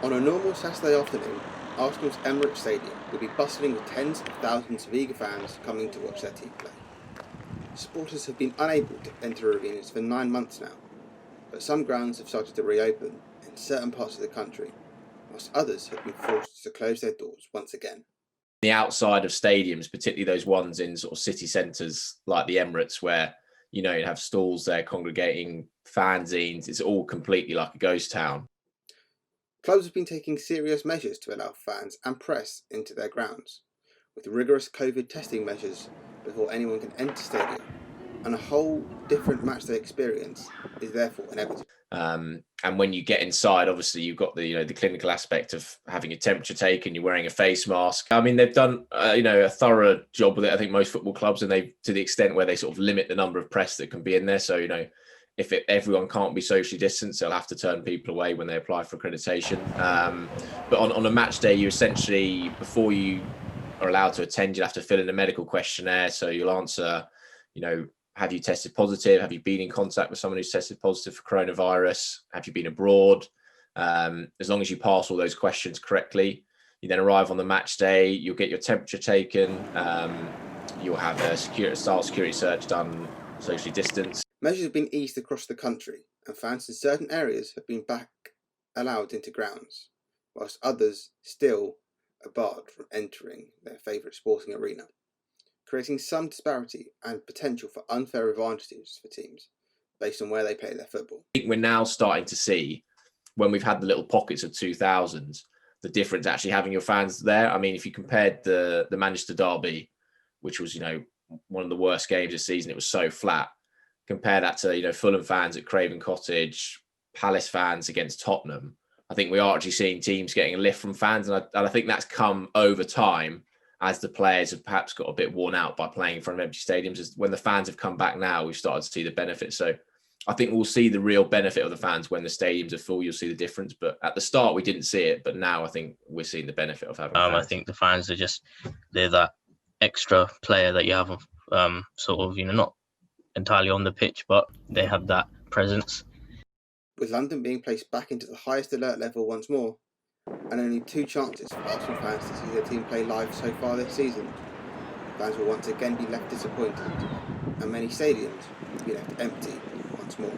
On a normal Saturday afternoon, Arsenal's Emirates Stadium will be bustling with tens of thousands of eager fans coming to watch their team play. Supporters have been unable to enter arenas for 9 months now, but some grounds have started to reopen in certain parts of the country, whilst others have been forced to close their doors once again. The outside of stadiums, particularly those ones in sort of city centres like the Emirates, where you have stalls there congregating fanzines, it's all completely like a ghost town. Clubs have been taking serious measures to allow fans and press into their grounds, with rigorous COVID testing measures before anyone can enter stadium, and a whole different matchday experience is therefore inevitable. And when you get inside, obviously you've got the the clinical aspect of having your temperature taken, you're wearing a face mask. I mean, they've done a thorough job with it. I think most football clubs, and they to the extent where they sort of limit the number of press that can be in there. So if everyone can't be socially distanced, they'll have to turn people away when they apply for accreditation. But on a match day, you essentially, before you are allowed to attend, you'll have to fill in a medical questionnaire. So you'll answer, have you tested positive? Have you been in contact with someone who's tested positive for coronavirus? Have you been abroad? As long as you pass all those questions correctly, you then arrive on the match day, you'll get your temperature taken, you'll have a security search done, socially distanced. Measures have been eased across the country, and fans in certain areas have been back allowed into grounds, whilst others still are barred from entering their favourite sporting arena, creating some disparity and potential for unfair advantages for teams based on where they play their football. I think we're now starting to see, when we've had the little pockets of 2000s, the difference actually having your fans there. I mean, if you compared the Manchester derby, which was one of the worst games this season, it was so flat. Compare that to Fulham fans at Craven Cottage, Palace fans against Tottenham. I think we are actually seeing teams getting a lift from fans, and I think that's come over time as the players have perhaps got a bit worn out by playing in front of empty stadiums. When the fans have come back now, we've started to see the benefits. So I think we'll see the real benefit of the fans when the stadiums are full. You'll see the difference. But at the start, we didn't see it. But now I think we're seeing the benefit of having fans. I think the fans are they're that extra player that you have, not entirely on the pitch, but they have that presence. With London being placed back into the highest alert level once more, and only 2 chances for Arsenal fans to see their team play live so far this season, fans will once again be left disappointed, and many stadiums will be left empty once more.